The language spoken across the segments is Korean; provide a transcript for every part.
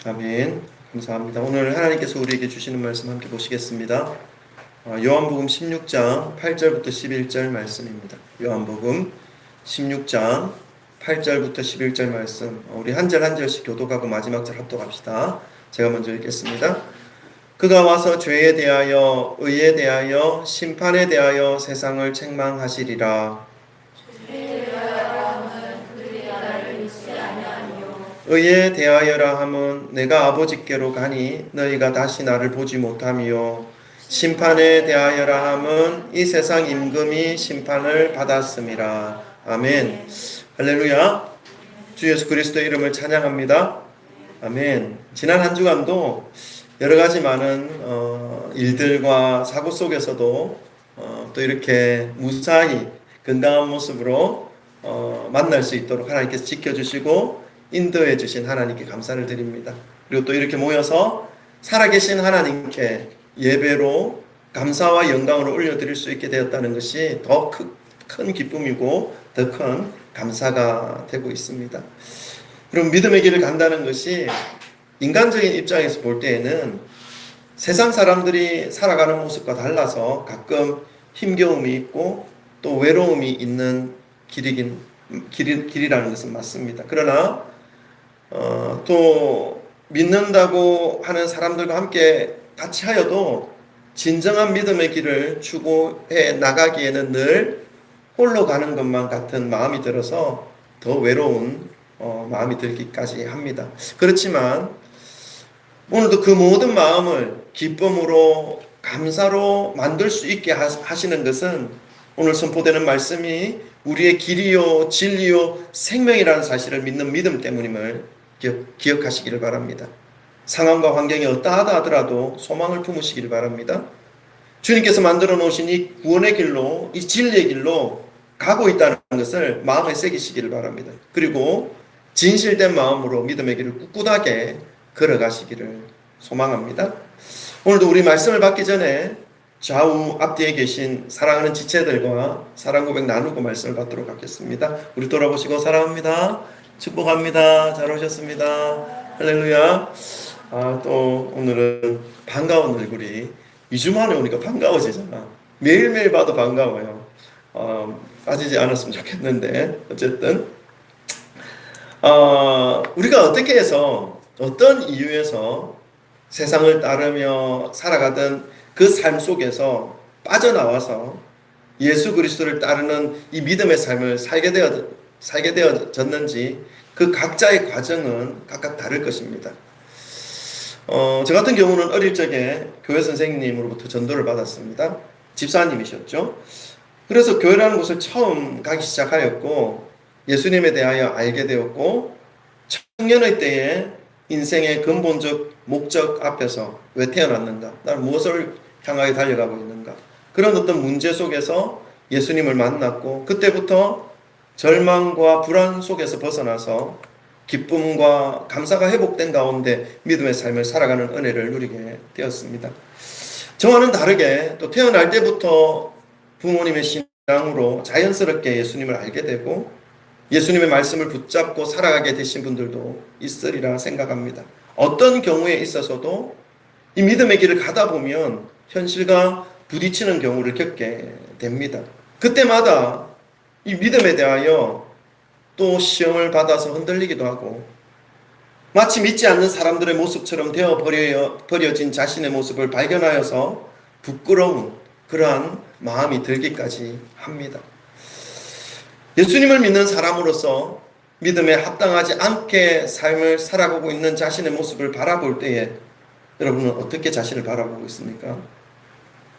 아멘. 감사합니다. 오늘 하나님께서 우리에게 주시는 말씀 함께 보시겠습니다. 요한복음 16장 8절부터 11절 말씀입니다. 요한복음 16장 8절부터 11절 말씀. 우리 한 절 한 절씩 교독하고 마지막 절 합독합시다. 제가 먼저 읽겠습니다. 그가 와서 죄에 대하여, 의에 대하여, 심판에 대하여 세상을 책망하시리라. 의에 대하여라 함은 내가 아버지께로 가니 너희가 다시 나를 보지 못하며, 심판에 대하여라 함은 이 세상 임금이 심판을 받았음이라. 아멘. 할렐루야. 주 예수 그리스도의 이름을 찬양합니다. 아멘. 지난 한 주간도 여러 가지 많은 일들과 사고 속에서도 또 이렇게 무사히 건강한 모습으로 만날 수 있도록 하나님께서 지켜주시고 인도해 주신 하나님께 감사를 드립니다. 그리고 또 이렇게 모여서 살아계신 하나님께 예배로 감사와 영광으로 올려드릴 수 있게 되었다는 것이 더 큰 기쁨이고 더 큰 감사가 되고 있습니다. 그럼 믿음의 길을 간다는 것이 인간적인 입장에서 볼 때에는 세상 사람들이 살아가는 모습과 달라서 가끔 힘겨움이 있고 또 외로움이 있는 길이라는 것은 맞습니다. 그러나 또 믿는다고 하는 사람들과 함께 같이 하여도 진정한 믿음의 길을 추구해 나가기에는 늘 홀로 가는 것만 같은 마음이 들어서 더 외로운 마음이 들기까지 합니다. 그렇지만 오늘도 그 모든 마음을 기쁨으로 감사로 만들 수 있게 하시는 것은 오늘 선포되는 말씀이 우리의 길이요 진리요 생명이라는 사실을 믿는 믿음 때문임을 기억하시기를 바랍니다. 상황과 환경이 어떠하다 하더라도 소망을 품으시기를 바랍니다. 주님께서 만들어 놓으신 이 구원의 길로, 이 진리의 길로 가고 있다는 것을 마음에 새기시기를 바랍니다. 그리고 진실된 마음으로 믿음의 길을 꿋꿋하게 걸어가시기를 소망합니다. 오늘도 우리 말씀을 받기 전에 좌우 앞뒤에 계신 사랑하는 지체들과 사랑 고백 나누고 말씀을 받도록 하겠습니다. 우리 돌아보시고 사랑합니다. 축복합니다. 잘 오셨습니다. 할렐루야. 또 오늘은 반가운 얼굴이 2주 만에 오니까 반가워지잖아. 매일매일 봐도 반가워요. 빠지지 않았으면 좋겠는데 어쨌든 우리가 어떻게 해서 어떤 이유에서 세상을 따르며 살아가던 그 삶 속에서 빠져나와서 예수 그리스도를 따르는 이 믿음의 삶을 살게 되어졌는지 그 각자의 과정은 각각 다를 것입니다. 저 같은 경우는 어릴 적에 교회 선생님으로부터 전도를 받았습니다. 집사님이셨죠. 그래서 교회라는 곳을 처음 가기 시작하였고 예수님에 대하여 알게 되었고, 청년의 때에 인생의 근본적 목적 앞에서 왜 태어났는가, 나는 무엇을 향하여 달려가고 있는가, 그런 어떤 문제 속에서 예수님을 만났고, 그때부터 절망과 불안 속에서 벗어나서 기쁨과 감사가 회복된 가운데 믿음의 삶을 살아가는 은혜를 누리게 되었습니다. 저와는 다르게 또 태어날 때부터 부모님의 신앙으로 자연스럽게 예수님을 알게 되고 예수님의 말씀을 붙잡고 살아가게 되신 분들도 있으리라 생각합니다. 어떤 경우에 있어서도 이 믿음의 길을 가다 보면 현실과 부딪히는 경우를 겪게 됩니다. 그때마다 이 믿음에 대하여 또 시험을 받아서 흔들리기도 하고, 마치 믿지 않는 사람들의 모습처럼 되어 버려진 자신의 모습을 발견하여서 부끄러운 그러한 마음이 들기까지 합니다. 예수님을 믿는 사람으로서 믿음에 합당하지 않게 삶을 살아가고 있는 자신의 모습을 바라볼 때에 여러분은 어떻게 자신을 바라보고 있습니까?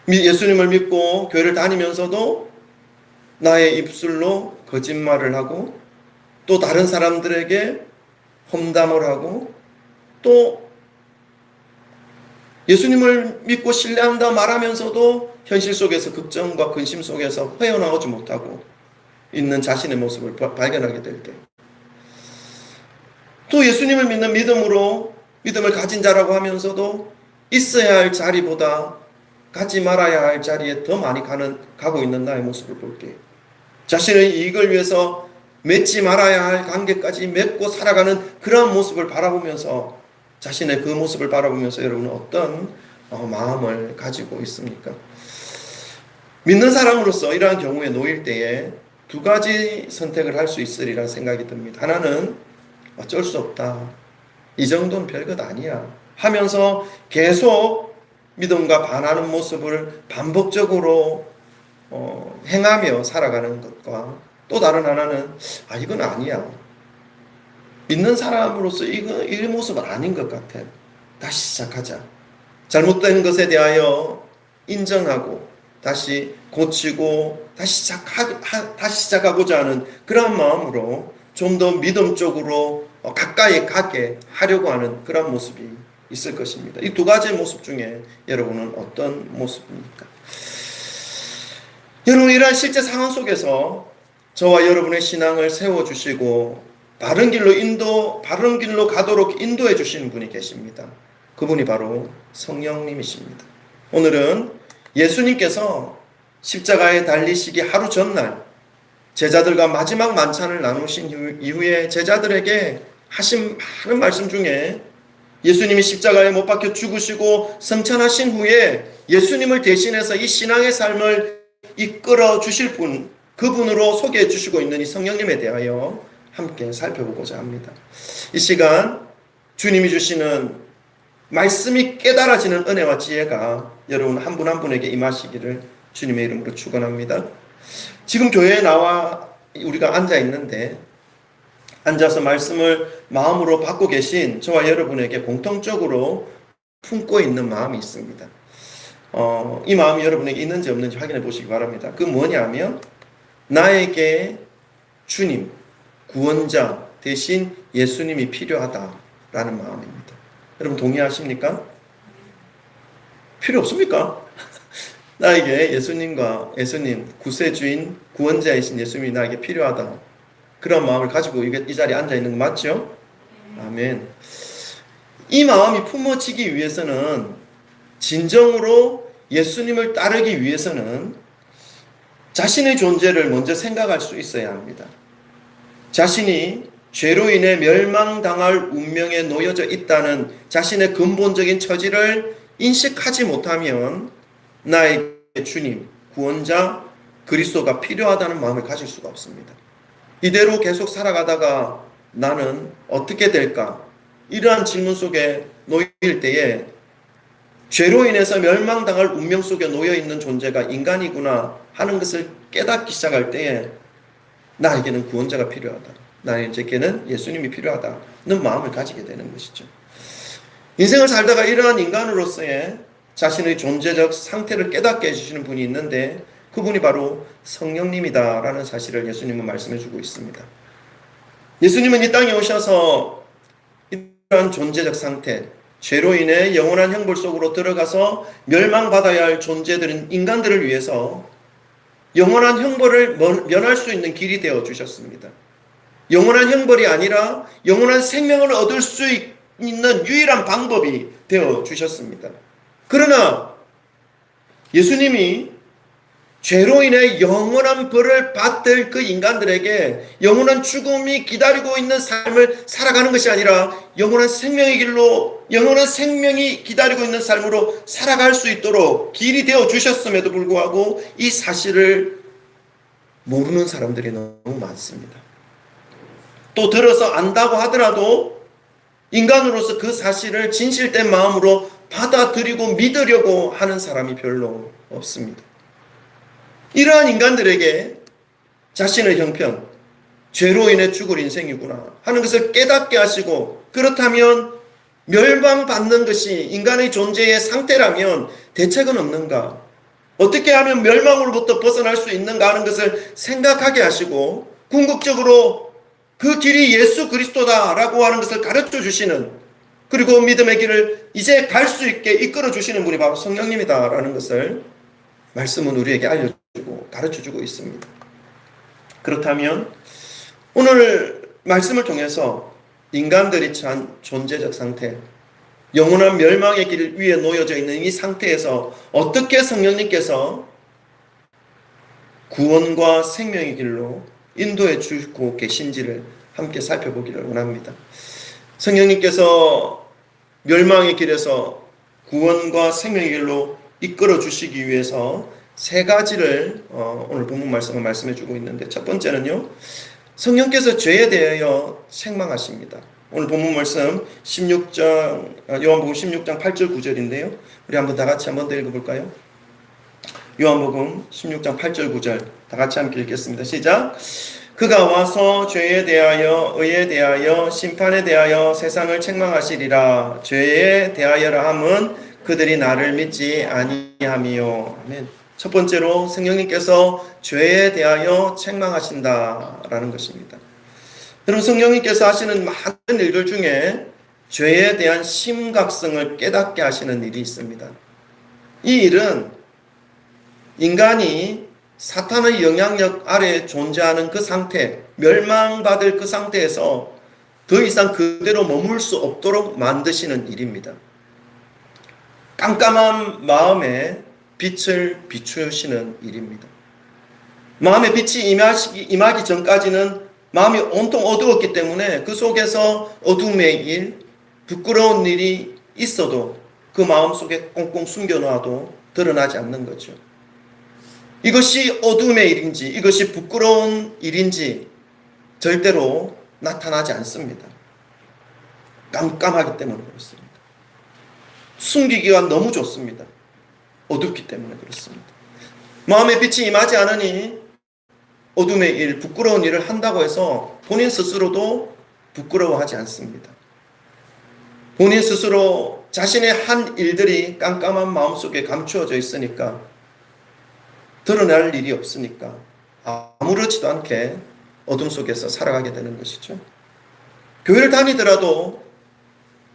예수님을 믿고 교회를 다니면서도 나의 입술로 거짓말을 하고 또 다른 사람들에게 험담을 하고 또 예수님을 믿고 신뢰한다 말하면서도 현실 속에서 걱정과 근심 속에서 헤어나오지 못하고 있는 자신의 모습을 발견하게 될 때, 또 예수님을 믿는 믿음을 가진 자라고 하면서도 있어야 할 자리보다 가지 말아야 할 자리에 더 많이 가고 있는 나의 모습을 볼 때, 자신의 이익을 위해서 맺지 말아야 할 관계까지 맺고 살아가는 그러한 모습을 바라보면서 자신의 그 모습을 바라보면서 여러분은 어떤 마음을 가지고 있습니까? 믿는 사람으로서 이러한 경우에 놓일 때에 두 가지 선택을 할 수 있으리라 생각이 듭니다. 하나는 어쩔 수 없다. 이 정도는 별것 아니야. 하면서 계속 믿음과 반하는 모습을 반복적으로 행하며 살아가는 것과, 또 다른 하나는 이건 아니야. 믿는 사람으로서 이 모습은 아닌 것 같아. 다시 시작하자. 잘못된 것에 대하여 인정하고 다시 고치고 다시 시작하고자 하는 그런 마음으로 좀 더 믿음 쪽으로 가까이 가게 하려고 하는 그런 모습이 있을 것입니다. 이 두 가지 모습 중에 여러분은 어떤 모습입니까? 여러분, 이러한 실제 상황 속에서 저와 여러분의 신앙을 세워주시고 바른 길로 가도록 인도해 주시는 분이 계십니다. 그분이 바로 성령님이십니다. 오늘은 예수님께서 십자가에 달리시기 하루 전날 제자들과 마지막 만찬을 나누신 이후에 제자들에게 하신 많은 말씀 중에 예수님이 십자가에 못 박혀 죽으시고 성천하신 후에 예수님을 대신해서 이 신앙의 삶을 이끌어 주실 분, 그분으로 소개해 주시고 있는 이 성령님에 대하여 함께 살펴보고자 합니다. 이 시간 주님이 주시는 말씀이 깨달아지는 은혜와 지혜가 여러분 한 분 한 분에게 임하시기를 주님의 이름으로 축원합니다. 지금 교회에 나와 우리가 앉아 있는데, 앉아서 말씀을 마음으로 받고 계신 저와 여러분에게 공통적으로 품고 있는 마음이 있습니다. 이 마음이 여러분에게 있는지 없는지 확인해 보시기 바랍니다. 그 뭐냐면, 나에게 주님, 구원자 대신 예수님이 필요하다라는 마음입니다. 여러분 동의하십니까? 필요 없습니까? 나에게 예수님, 구세주인, 구원자이신 예수님이 나에게 필요하다. 그런 마음을 가지고 이 자리에 앉아 있는 거 맞죠? 아멘. 이 마음이 품어지기 위해서는, 진정으로 예수님을 따르기 위해서는 자신의 존재를 먼저 생각할 수 있어야 합니다. 자신이 죄로 인해 멸망당할 운명에 놓여져 있다는 자신의 근본적인 처지를 인식하지 못하면 나의 주님, 구원자, 그리스도가 필요하다는 마음을 가질 수가 없습니다. 이대로 계속 살아가다가 나는 어떻게 될까? 이러한 질문 속에 놓일 때에 죄로 인해서 멸망당할 운명 속에 놓여있는 존재가 인간이구나 하는 것을 깨닫기 시작할 때에 나에게는 구원자가 필요하다. 나에게는 예수님이 필요하다는 마음을 가지게 되는 것이죠. 인생을 살다가 이러한 인간으로서의 자신의 존재적 상태를 깨닫게 해주시는 분이 있는데, 그분이 바로 성령님이다라는 사실을 예수님은 말씀해 주고 있습니다. 예수님은 이 땅에 오셔서 이러한 존재적 상태, 죄로 인해 영원한 형벌 속으로 들어가서 멸망받아야 할 존재들인 인간들을 위해서 영원한 형벌을 면할 수 있는 길이 되어 주셨습니다. 영원한 형벌이 아니라 영원한 생명을 얻을 수 있는 유일한 방법이 되어 주셨습니다. 그러나 예수님이 죄로 인해 영원한 벌을 받을 그 인간들에게 영원한 죽음이 기다리고 있는 삶을 살아가는 것이 아니라 영원한 생명의 길로, 영원한 생명이 기다리고 있는 삶으로 살아갈 수 있도록 길이 되어 주셨음에도 불구하고 이 사실을 모르는 사람들이 너무 많습니다. 또 들어서 안다고 하더라도 인간으로서 그 사실을 진실된 마음으로 받아들이고 믿으려고 하는 사람이 별로 없습니다. 이러한 인간들에게 자신의 형편, 죄로 인해 죽을 인생이구나 하는 것을 깨닫게 하시고, 그렇다면 멸망받는 것이 인간의 존재의 상태라면 대책은 없는가? 어떻게 하면 멸망으로부터 벗어날 수 있는가 하는 것을 생각하게 하시고, 궁극적으로 그 길이 예수 그리스도다라고 하는 것을 가르쳐 주시는, 그리고 믿음의 길을 이제 갈 수 있게 이끌어 주시는 분이 바로 성령님이다라는 것을 말씀은 우리에게 알려주고 가르쳐주고 있습니다. 그렇다면 오늘 말씀을 통해서 인간들이 처한 존재적 상태, 영원한 멸망의 길 위에 놓여져 있는 이 상태에서 어떻게 성령님께서 구원과 생명의 길로 인도해 주고 계신지를 함께 살펴보기를 원합니다. 성령님께서 멸망의 길에서 구원과 생명의 길로 이끌어 주시기 위해서 세 가지를 오늘 본문 말씀을 말씀해 주고 있는데, 첫 번째는요, 성령께서 죄에 대하여 책망하십니다. 오늘 본문 말씀 16장 요한복음 16장 8절 9절인데요. 우리 한번 다 같이 한번 더 읽어볼까요? 요한복음 16장 8절 9절 다 같이 함께 읽겠습니다. 시작. 그가 와서 죄에 대하여 의에 대하여 심판에 대하여 세상을 책망하시리라. 죄에 대하여라 함은 그들이 나를 믿지 아니함이요. 아멘. 첫 번째로 성령님께서 죄에 대하여 책망하신다라는 것입니다. 여러분, 성령님께서 하시는 많은 일들 중에 죄에 대한 심각성을 깨닫게 하시는 일이 있습니다. 이 일은 인간이 사탄의 영향력 아래에 존재하는 그 상태, 멸망받을 그 상태에서 더 이상 그대로 머물 수 없도록 만드시는 일입니다. 깜깜한 마음에 빛을 비추시는 일입니다. 마음에 빛이 임하기 전까지는 마음이 온통 어두웠기 때문에 그 속에서 어둠의 일, 부끄러운 일이 있어도 그 마음 속에 꽁꽁 숨겨놔도 드러나지 않는 거죠. 이것이 어둠의 일인지 이것이 부끄러운 일인지 절대로 나타나지 않습니다. 깜깜하기 때문에 그렇습니다. 숨기기가 너무 좋습니다. 어둡기 때문에 그렇습니다. 마음에 빛이 임하지 않으니 어둠의 일, 부끄러운 일을 한다고 해서 본인 스스로도 부끄러워하지 않습니다. 본인 스스로 자신의 한 일들이 깜깜한 마음속에 감추어져 있으니까, 드러날 일이 없으니까 아무렇지도 않게 어둠 속에서 살아가게 되는 것이죠. 교회를 다니더라도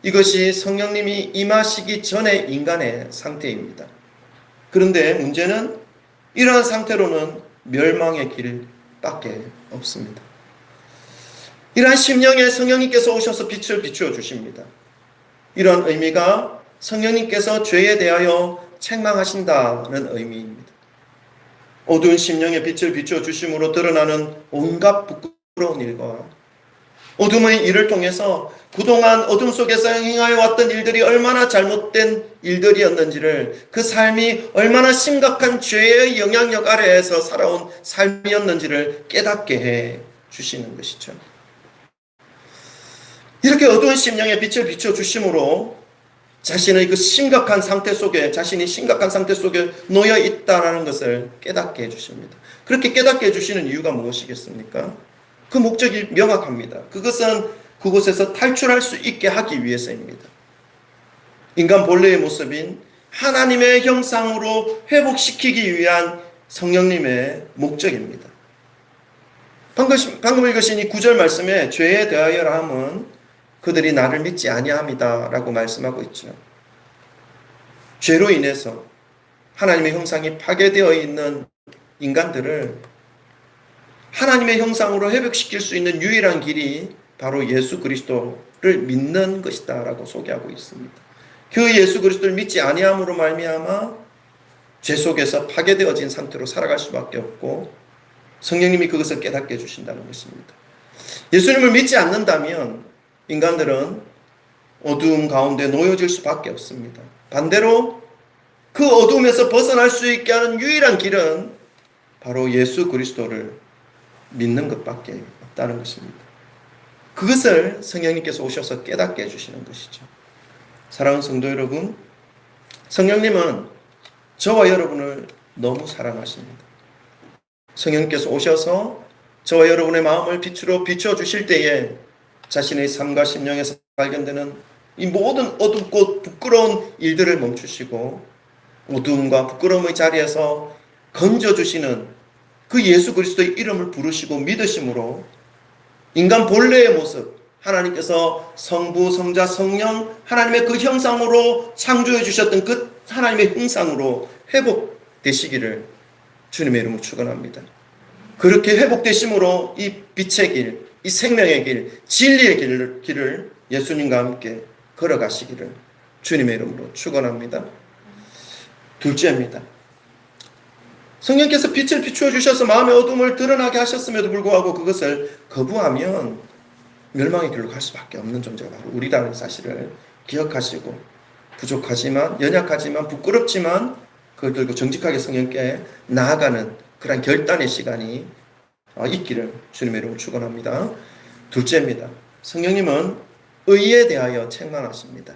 이것이 성령님이 임하시기 전의 인간의 상태입니다. 그런데 문제는 이러한 상태로는 멸망의 길밖에 없습니다. 이러한 심령에 성령님께서 오셔서 빛을 비추어 주십니다. 이러한 의미가 성령님께서 죄에 대하여 책망하신다는 의미입니다. 어두운 심령에 빛을 비추어 주심으로 드러나는 온갖 부끄러운 일과 어둠의 일을 통해서 그동안 어둠 속에서 행하여 왔던 일들이 얼마나 잘못된 일들이었는지를, 그 삶이 얼마나 심각한 죄의 영향력 아래에서 살아온 삶이었는지를 깨닫게 해 주시는 것이죠. 이렇게 어두운 심령에 빛을 비춰 주심으로 자신의 그 심각한 상태 속에, 자신이 심각한 상태 속에 놓여 있다는 것을 깨닫게 해 주십니다. 그렇게 깨닫게 해 주시는 이유가 무엇이겠습니까? 그 목적이 명확합니다. 그것은 그곳에서 탈출할 수 있게 하기 위해서입니다. 인간 본래의 모습인 하나님의 형상으로 회복시키기 위한 성령님의 목적입니다. 방금 읽으신 이 9절 말씀에 죄에 대하여라 함은 그들이 나를 믿지 아니함이다 라고 말씀하고 있죠. 죄로 인해서 하나님의 형상이 파괴되어 있는 인간들을 하나님의 형상으로 회복시킬 수 있는 유일한 길이 바로 예수 그리스도를 믿는 것이다 라고 소개하고 있습니다. 그 예수 그리스도를 믿지 아니함으로 말미암아 죄 속에서 파괴되어진 상태로 살아갈 수밖에 없고, 성령님이 그것을 깨닫게 해주신다는 것입니다. 예수님을 믿지 않는다면 인간들은 어두움 가운데 놓여질 수밖에 없습니다. 반대로 그 어둠에서 벗어날 수 있게 하는 유일한 길은 바로 예수 그리스도를 믿는 것밖에 없다는 것입니다. 그것을 성령님께서 오셔서 깨닫게 해주시는 것이죠. 사랑하는 성도 여러분, 성령님은 저와 여러분을 너무 사랑하십니다. 성령님께서 오셔서 저와 여러분의 마음을 빛으로 비춰주실 때에 자신의 삶과 심령에서 발견되는 이 모든 어둡고 부끄러운 일들을 멈추시고 어두움과 부끄러움의 자리에서 건져주시는 그 예수 그리스도의 이름을 부르시고 믿으심으로 인간 본래의 모습, 하나님께서 성부, 성자, 성령, 하나님의 그 형상으로 창조해 주셨던 그 하나님의 형상으로 회복되시기를 주님의 이름으로 축원합니다. 그렇게 회복되심으로 이 빛의 길, 이 생명의 길, 진리의 길을 예수님과 함께 걸어가시기를 주님의 이름으로 축원합니다. 둘째입니다. 성령께서 빛을 비추어 주셔서 마음의 어둠을 드러나게 하셨음에도 불구하고 그것을 거부하면 멸망의 길로 갈 수밖에 없는 존재가 바로 우리라는 사실을 기억하시고 부족하지만 연약하지만 부끄럽지만 그걸 들고 정직하게 성령께 나아가는 그런 결단의 시간이 있기를 주님의 이름으로 축원합니다. 둘째입니다. 성령님은 의에 대하여 책망하십니다.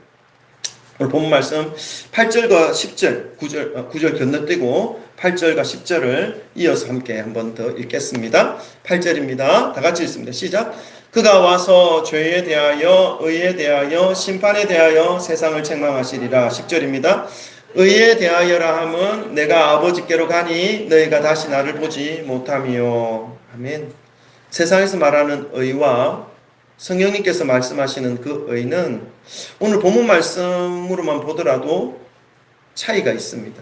오늘 본문 말씀 8절과 10절, 9절 건너뛰고 8절과 10절을 이어서 함께 한 번 더 읽겠습니다. 8절입니다. 다 같이 읽습니다. 시작. 그가 와서 죄에 대하여 의에 대하여 심판에 대하여 세상을 책망하시리라. 10절입니다. 의에 대하여라 함은 내가 아버지께로 가니 너희가 다시 나를 보지 못하미요. 아멘. 세상에서 말하는 의와 성령님께서 말씀하시는 그 의는 오늘 본문 말씀으로만 보더라도 차이가 있습니다.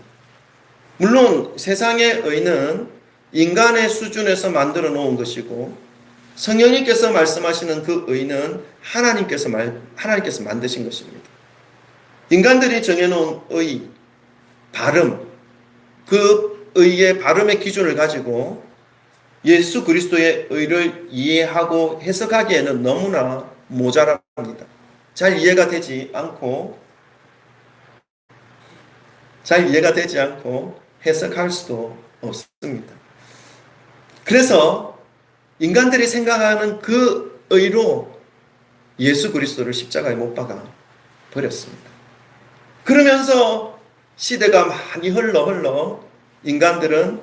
물론 세상의 의는 인간의 수준에서 만들어 놓은 것이고 성령님께서 말씀하시는 그 의는 하나님께서 만드신 것입니다. 인간들이 정해놓은 의, 발음, 그 의의 발음의 기준을 가지고 예수 그리스도의 의를 이해하고 해석하기에는 너무나 모자랍니다. 잘 이해가 되지 않고 해석할 수도 없습니다. 그래서 인간들이 생각하는 그 의로 예수 그리스도를 십자가에 못 박아 버렸습니다. 그러면서 시대가 많이 흘러 인간들은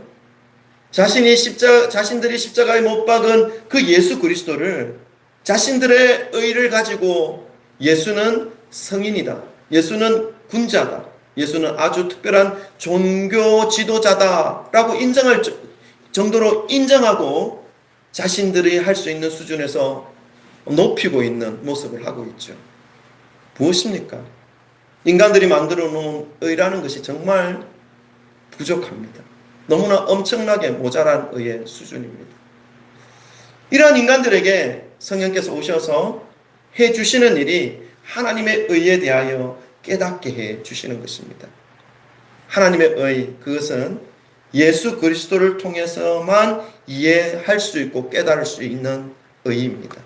자신들이 십자가에 못 박은 그 예수 그리스도를 자신들의 의를 가지고 예수는 성인이다. 예수는 군자다. 예수는 아주 특별한 종교 지도자다라고 인정할 정도로 인정하고 자신들이 할 수 있는 수준에서 높이고 있는 모습을 하고 있죠. 무엇입니까? 인간들이 만들어 놓은 의라는 것이 정말 부족합니다. 너무나 엄청나게 모자란 의의 수준입니다. 이러한 인간들에게 성령께서 오셔서 해주시는 일이 하나님의 의에 대하여 깨닫게 해주시는 것입니다. 하나님의 의, 그것은 예수 그리스도를 통해서만 이해할 수 있고 깨달을 수 있는 의입니다.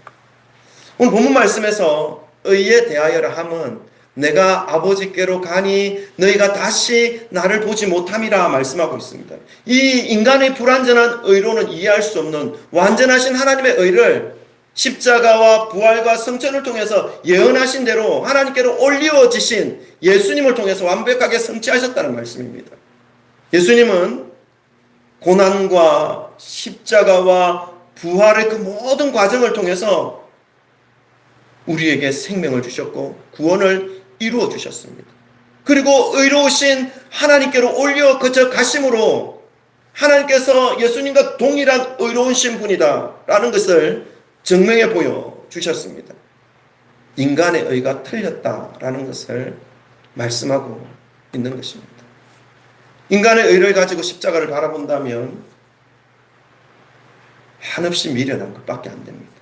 오늘 본문 말씀에서 의에 대하여라 함은 내가 아버지께로 가니 너희가 다시 나를 보지 못함이라 말씀하고 있습니다. 이 인간의 불완전한 의로는 이해할 수 없는 완전하신 하나님의 의를 십자가와 부활과 성천을 통해서 예언하신 대로 하나님께로 올리워지신 예수님을 통해서 완벽하게 성취하셨다는 말씀입니다. 예수님은 고난과 십자가와 부활의 그 모든 과정을 통해서 우리에게 생명을 주셨고 구원을 이루어 주셨습니다. 그리고 의로우신 하나님께로 올려 그저 가심으로 하나님께서 예수님과 동일한 의로운 신분이다 라는 것을 증명해 보여 주셨습니다. 인간의 의가 틀렸다라는 것을 말씀하고 있는 것입니다. 인간의 의를 가지고 십자가를 바라본다면 한없이 미련한 것밖에 안 됩니다.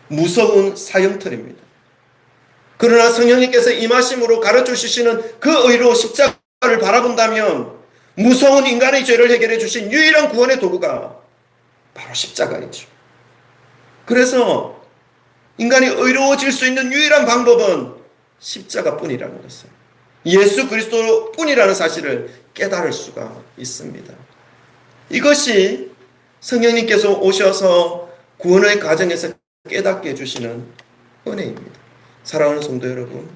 무서운 사형틀입니다. 그러나 성령님께서 임하심으로 가르쳐 주시는 그 의로 십자가를 바라본다면 무서운 인간의 죄를 해결해 주신 유일한 구원의 도구가 바로 십자가이죠. 그래서 인간이 의로워질 수 있는 유일한 방법은 십자가뿐이라는 것을, 예수 그리스도뿐이라는 사실을 깨달을 수가 있습니다. 이것이 성령님께서 오셔서 구원의 과정에서 깨닫게 해주시는 은혜입니다. 사랑하는 성도 여러분,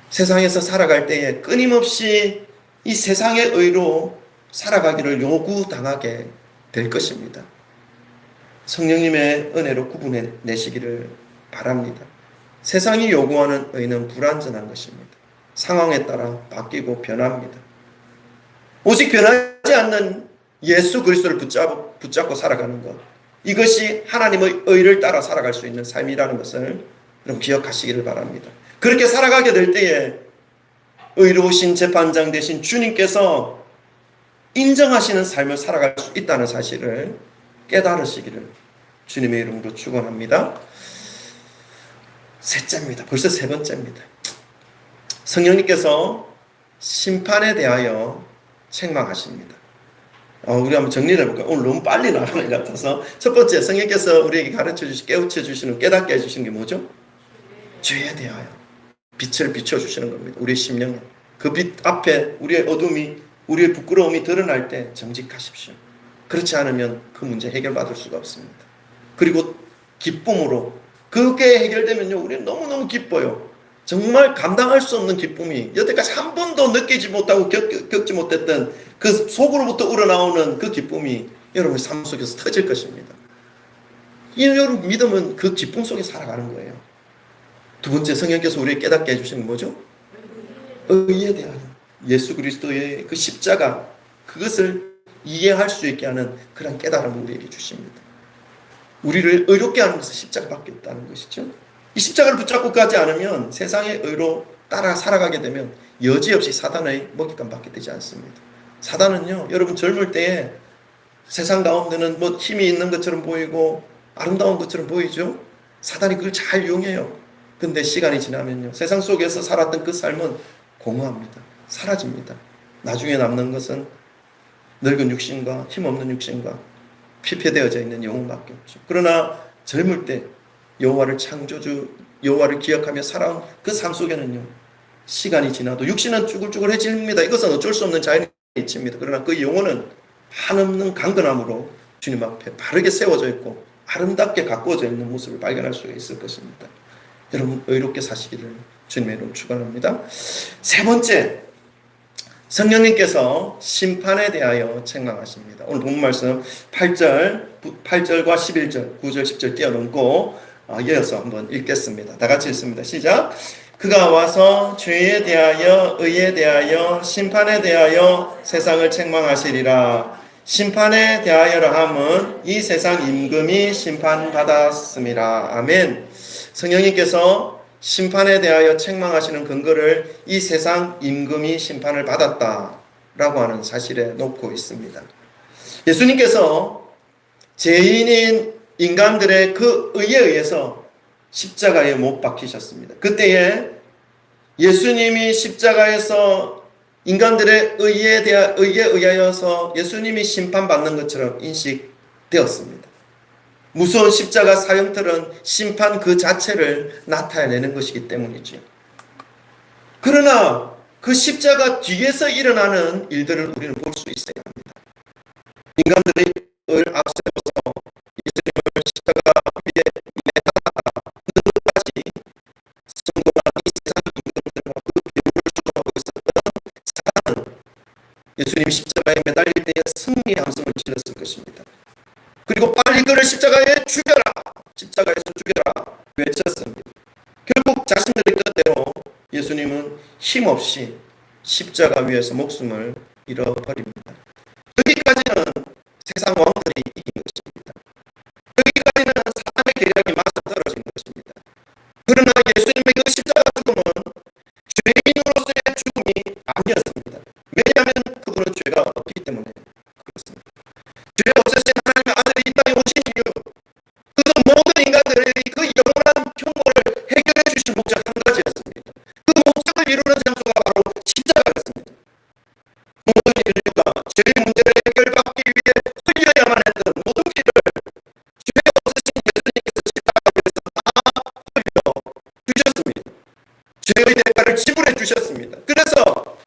세상에서 살아갈 때에 끊임없이 이 세상의 의로 살아가기를 요구당하게 될 것입니다. 성령님의 은혜로 구분해내시기를 바랍니다. 세상이 요구하는 의는 불완전한 것입니다. 상황에 따라 바뀌고 변합니다. 오직 변하지 않는 예수 그리스도를 붙잡고 살아가는 것, 이것이 하나님의 의를 따라 살아갈 수 있는 삶이라는 것을 여러분 기억하시기를 바랍니다. 그렇게 살아가게 될 때에 의로우신 재판장 되신 주님께서 인정하시는 삶을 살아갈 수 있다는 사실을 깨달으시기를 주님의 이름으로 축원합니다. 셋째입니다. 벌써 세 번째입니다. 성령님께서 심판에 대하여 책망하십니다. 우리 한번 정리를 해볼까요? 오늘 너무 빨리 나가는 것 같아서. 첫 번째, 성령께서 우리에게 가르쳐 주시고 깨우쳐 주시는, 깨닫게 해주시는 게 뭐죠? 죄에 대하여. 빛을 비춰주시는 겁니다. 우리의 심령에. 그 빛 앞에 우리의 어둠이, 우리의 부끄러움이 드러날 때 정직하십시오. 그렇지 않으면 그 문제 해결받을 수가 없습니다. 그리고 기쁨으로, 그게 해결되면요, 우리는 너무너무 기뻐요. 정말 감당할 수 없는 기쁨이, 여태까지 한 번도 느끼지 못하고 겪지 못했던 그 속으로부터 우러나오는 그 기쁨이 여러분의 삶 속에서 터질 것입니다. 여러분 믿음은 그 기쁨 속에 살아가는 거예요. 두 번째, 성령께서 우리에게 깨닫게 해주시는 뭐죠? 의에 대하여 예수 그리스도의 그 십자가, 그것을 이해할 수 있게 하는 그런 깨달음을 우리에게 주십니다. 우리를 의롭게 하는 것은 십자가밖에 없다는 것이죠. 이 십자가를 붙잡고 가지 않으면 세상의 의로 따라 살아가게 되면 여지없이 사단의 먹잇감 받게 되지 않습니다. 사단은요, 여러분 젊을 때에 세상 가운데는 뭐 힘이 있는 것처럼 보이고 아름다운 것처럼 보이죠. 사단이 그걸 잘 이용해요. 근데 시간이 지나면요, 세상 속에서 살았던 그 삶은 공허합니다. 사라집니다. 나중에 남는 것은 늙은 육신과 힘없는 육신과 피폐되어져 있는 영혼밖에 없죠. 그러나 젊을 때 여호와를 창조주, 여호와를 기억하며 살아온 그 삶 속에는요, 시간이 지나도 육신은 쭈글쭈글해집니다. 이것은 어쩔 수 없는 자연의 이치입니다. 그러나 그 영혼은 한없는 강건함으로 주님 앞에 바르게 세워져 있고 아름답게 가꾸어져 있는 모습을 발견할 수가 있을 것입니다. 여러분 의롭게 사시기를 주님의 이름으로 축원합니다. 세 번째, 성령님께서 심판에 대하여 책망하십니다. 오늘 본문 말씀 8절과 11절, 9절, 10절 뛰어넘고 이어서 한번 읽겠습니다. 다 같이 읽습니다. 시작. 그가 와서 죄에 대하여, 의에 대하여, 심판에 대하여 세상을 책망하시리라. 심판에 대하여라 함은 이 세상 임금이 심판받았음이라. 아멘. 성령님께서 심판에 대하여 책망하시는 근거를 이 세상 임금이 심판을 받았다라고 하는 사실에 놓고 있습니다. 예수님께서 죄인인 인간들의 그 의에 의해서 십자가에 못 박히셨습니다. 그때에 예수님이 십자가에서 인간들의 의에 의하여서 예수님이 심판받는 것처럼 인식되었습니다. 무서운 십자가 사형틀은 심판 그 자체를 나타내는 것이기 때문이죠. 그러나 그 십자가 뒤에서 일어나는 일들을 우리는 볼 수 있어야 합니다. 인간들이 앞세워서 예수님을 십자가 위에 매달아 끝까지 성공한 이 세상 임금들과 그 배후를 주도하고 있었던 사단은 예수님 십자가에 매달릴 때에 승리의 함성을 질렀을 것입니다. 그리고 빨리 그를 십자가에 죽여라, 십자가에서 죽여라 외쳤습니다. 결국 자신들의 뜻대로 예수님은 힘없이 십자가 위에서 목숨을 잃어버립니다. 여기까지는 세상 왕들이 이긴 것입니다. 여기까지는 사단의 계략이 맞아떨어진 것입니다. 그러나 예수님의 그 십자가 죽음은 죄인으로서의 죽음이 아니었습니다. 왜냐하면 그분은 죄가 없기 때문에 그렇습니다. 죄 없으신 하나님의 아들이 이 땅에 오신 이유, 그것은 모든 인간들의 그 영원한 흉고를 해결해 주실 목적 한 가지였습니다. 그 목적을 이루는 장소가 바로 십자가였습니다. 모든 인류가 죄의 문제를 해결받기 위해 흘려야만 했던 모든 피를 죄 없으신 예수님께서 십자가에서 다 흘려 주셨습니다. 죄의 대가를 지불해 주셨습니다. 그래서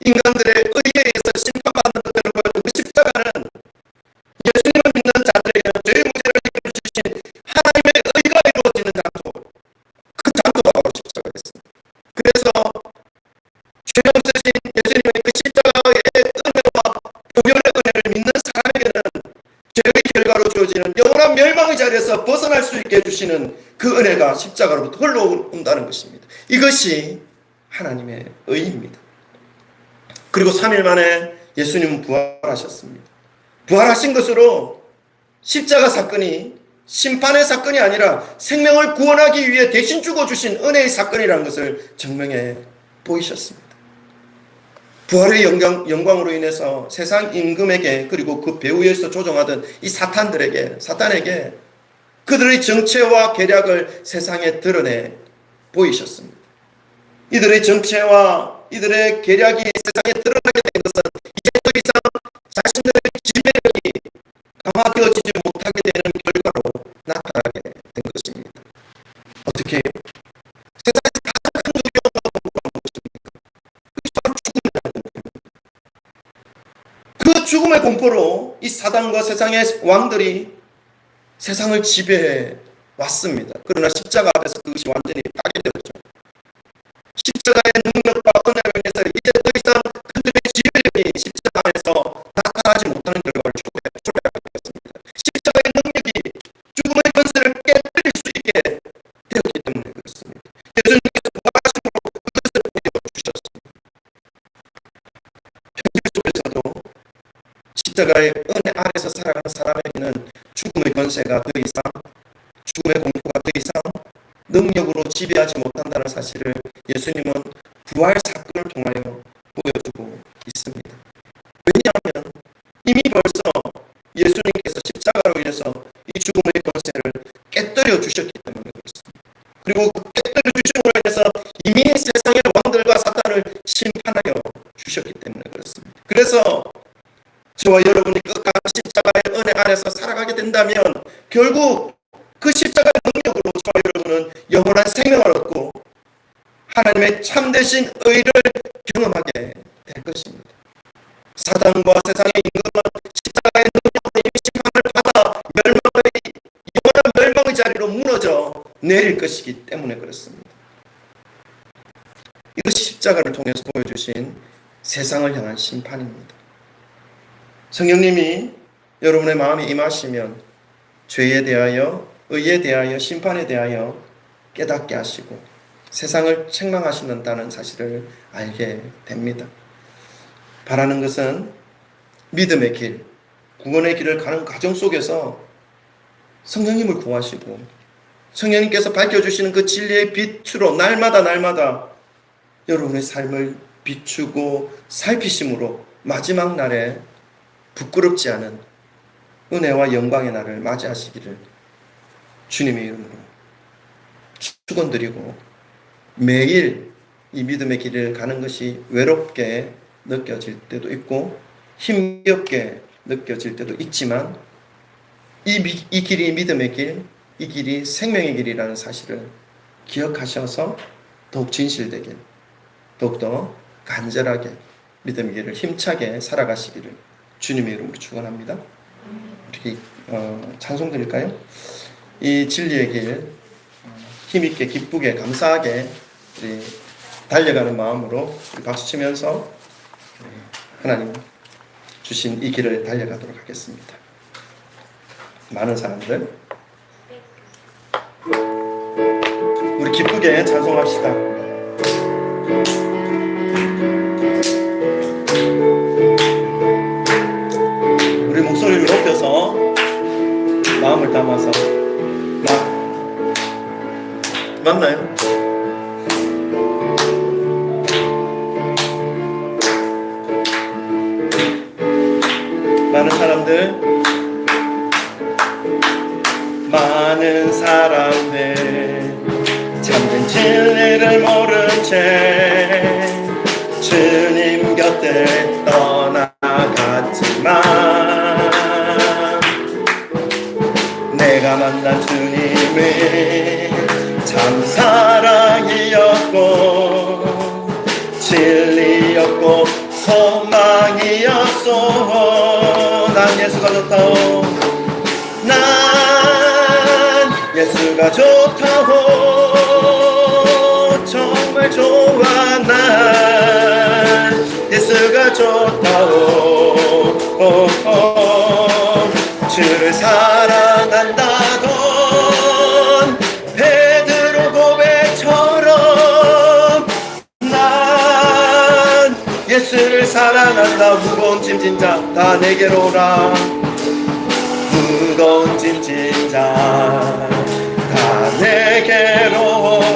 인간들의 의에 의해서 심판받는 것들을 보여준 그 십자가는 예수님을 믿는 자들에게는 죄의 문제를 해결해 주신 하나님의 의가 이루어지는 장소, 그 장소가 바로 십자가였습니다. 그래서 죄 없으신 예수님의 그 십자가의 은혜와 보혈의 은혜를 믿는 사람에게는 죄의 결과로 주어지는 영원한 멸망의 자리에서 벗어날 수 있게 해주시는 그 은혜가 십자가로부터 흘러온다는 것입니다. 이것이 하나님의 의입니다. 그리고 3일 만에 예수님은 부활하셨습니다. 부활하신 것으로 십자가 사건이 심판의 사건이 아니라 생명을 구원하기 위해 대신 죽어주신 은혜의 사건이라는 것을 증명해 보이셨습니다. 부활의 영광으로 인해서 세상 임금에게, 그리고 그 배후에서 조종하던 이 사탄에게 그들의 정체와 계략을 세상에 드러내 보이셨습니다. 이들의 정체와 이들의 계략이 세상에 드러나게 된 것은 이제 더 이상 자신들의 지배력이 강화되어지지 못하게 되는 결과로 나타나게 된 것입니다. 어떻게? 세상에서 가장 큰 공포로 이 사단과 세상의 왕들이 세상을 지배해 왔습니다. 그러나 십자가 앞에서 그것이 완전히 파괴되었죠. 십자가의 능력과 은혜로 인해서 이제 더 이상 그들의 지배력이 십자가 안에서 나타나지 못하는 결과를 초래하게 되었습니다. 십자가의 능력이 죽음의 권세를 깨뜨릴 수 있게 되었기 때문에 그렇습니다. 예수님께서 부활하심으로 그것을 보여주셨습니다. 현실 속에서도 십자가의 은혜 아래서 살아가는 사람에게는 죽음의 권세가 더 이상, 죽음의 공포가 더 이상 능력으로 지배하지 못한다는 사실을 예수님은 부활 사건을 통하여 보여주고 있습니다. 왜냐하면 이미 벌써 예수님께서 십자가로 인해서 이 죽음의 권세를 깨뜨려 주셨기 때문에 그렇습니다. 그리고 깨뜨려 주심으로 인해서 이미 세상의 왕들과 사탄을 심판하여 주셨기 때문에 그렇습니다. 그래서 저와 여러분이 끝까지 십자가의 은혜 안에서 살아가게 된다면 결국 그 십자가의 능력으로 저와 여러분은 영원한 생명을 얻고 하나님의 참되신 의를 경험하게 될 것입니다. 사단과 세상의 임금은 십자가의 능력으로 이미 심판을 받아 영원한 멸망의 자리로 무너져 내릴 것이기 때문에 그렇습니다. 이것이 십자가를 통해서 보여주신 세상을 향한 심판입니다. 성령님이 여러분의 마음에 임하시면 죄에 대하여, 의에 대하여, 심판에 대하여 깨닫게 하시고 세상을 책망하신다는 사실을 알게 됩니다. 바라는 것은 믿음의 길, 구원의 길을 가는 과정 속에서 성령님을 구하시고 성령님께서 밝혀주시는 그 진리의 빛으로 날마다 여러분의 삶을 비추고 살피심으로 마지막 날에 부끄럽지 않은 은혜와 영광의 날을 맞이하시기를 주님의 이름으로 축원드리고, 매일 이 믿음의 길을 가는 것이 외롭게 느껴질 때도 있고 힘겹게 느껴질 때도 있지만 이 길이 믿음의 길, 이 길이 생명의 길이라는 사실을 기억하셔서 더욱 진실되게, 더욱더 간절하게 믿음의 길을 힘차게 살아가시기를 주님의 이름으로 축원합니다. 우리 찬송 드릴까요? 이 진리의 길 힘있게, 기쁘게, 감사하게 우리 달려가는 마음으로 박수 치면서 하나님 주신 이 길을 달려가도록 하겠습니다. 많은 사람들 우리 기쁘게 찬송합시다. 우리 목소리를 높여서 마음을 담아서 맞나요? 많은 사람들 참된 진리를 모른 채 주님 곁을 떠나갔지만 내가 만난 주님은 참 사랑이었고 진리였고 소망이었소. 난 예수가 좋다오. 난 예수가 좋다오. 정말 좋아. 난 예수가 좋다오. 주를 사랑한다던 베드로 고백처럼 난 예수를 사랑한다. 무거운 짐진 자 다 내게로 오라. 무거운 짐진 자 다 내게로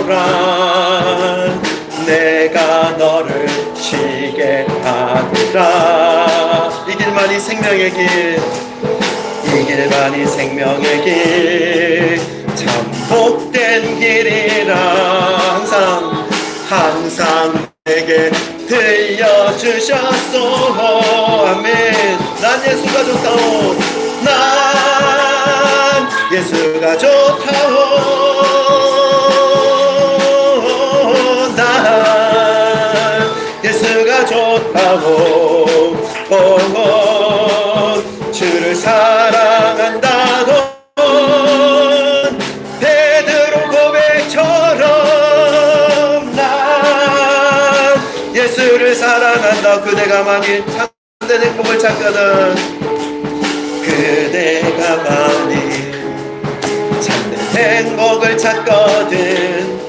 오라. 내가 너를 쉬게 하리라. 이 길만이 생명의 길, 이 길만이 생명의 길, 참 복된 길이라. 항상 내게 들려주셨소. 아멘. 난 예수가 좋다오. 난 예수가 좋다오. 난 예수가 좋다오. 예수를 사랑한다던 베드로 고백처럼 난 예수를 사랑한다. 그대가 만일 참된 행복을 찾거든, 그대가 만일 참된 행복을 찾거든,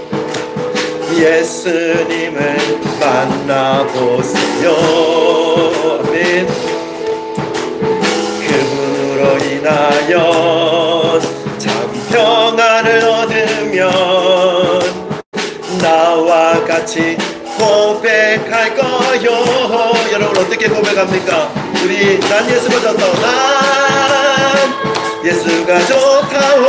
예수님을 만나보세요. 아멘. 그분으로 인하여 참 평안을 얻으면 나와 같이 고백할 거요. 여러분 어떻게 고백합니까? 우리 난 예수가 좋다오. 난 예수가 좋다오.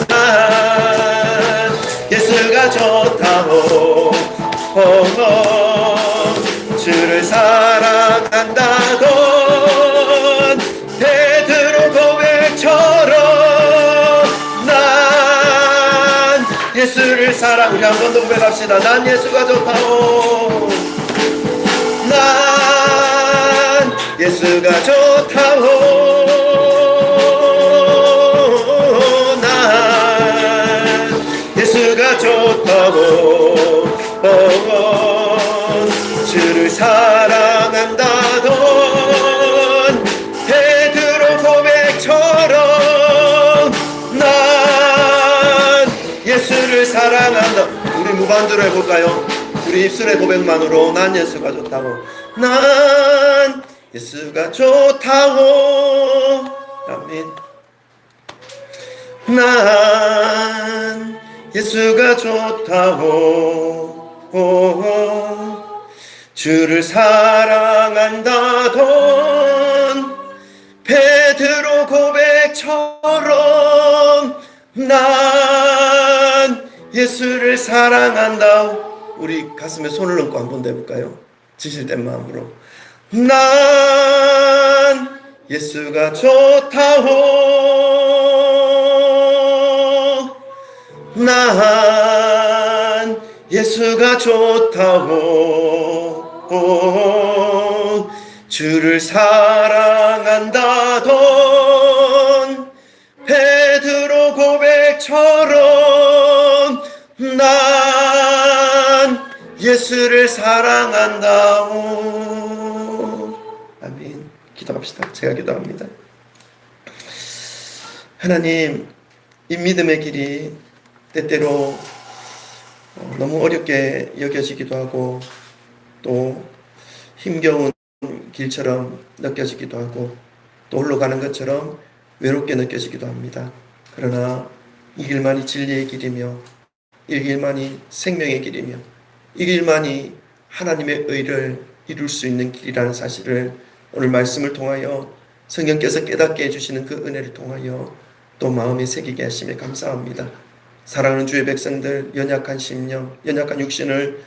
난 예수가 좋다오. 주를 사랑한다던 베드로 고백처럼 난 예수를 사랑. 우리 한 번 더 고백합시다. 난 예수가 좋다오. 난 예수가 좋다오. 난 예수가 좋다오. 주를 사랑한다던 베드로 고백처럼 난 예수를 사랑한다. 우리 무반주로 해볼까요? 우리 입술의 고백만으로 난 예수가 좋다고. 난 예수가 좋다고. 아멘. 난 예수가 좋다고. 주를 사랑한다던 베드로 고백처럼 난 예수를 사랑한다. 우리 가슴에 손을 얹고 한번 해볼까요? 지실된 마음으로. 난 예수가 좋다오. 난 예수가 좋다오. 주를 사랑한다던 베드로 고백처럼 난 예수를 사랑한다오. 아멘. 기도합시다. 제가 기도합니다. 하나님, 이 믿음의 길이 때때로 너무 어렵게 여겨지기도 하고 또 힘겨운 길처럼 느껴지기도 하고 또 홀로 가는 것처럼 외롭게 느껴지기도 합니다. 그러나 이 길만이 진리의 길이며 이 길만이 생명의 길이며 이 길만이 하나님의 의를 이룰 수 있는 길이라는 사실을 오늘 말씀을 통하여 성령께서 깨닫게 해주시는 그 은혜를 통하여 또 마음에 새기게 하심에 감사합니다. 사랑하는 주의 백성들, 연약한 심령, 연약한 육신을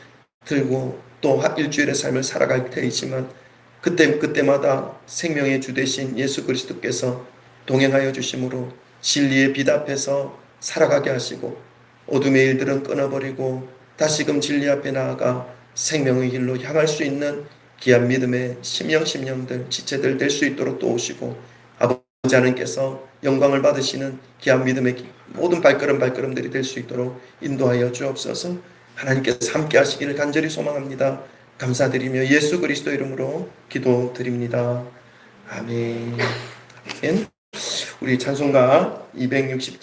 들고 또 일주일의 삶을 살아갈 테이지만 그때마다 생명의 주 되신 예수 그리스도께서 동행하여 주심으로 진리의 빛 앞에서 살아가게 하시고 어둠의 일들은 끊어버리고 다시금 진리 앞에 나아가 생명의 길로 향할 수 있는 귀한 믿음의 심령들, 지체들 될 수 있도록 도우시고 아버지 하나님께서 영광을 받으시는 귀한 믿음의 모든 발걸음들이 될 수 있도록 인도하여 주옵소서. 하나님께서 함께 하시기를 간절히 소망합니다. 감사드리며 예수 그리스도 이름으로 기도드립니다. 아멘. 우리 찬송가 267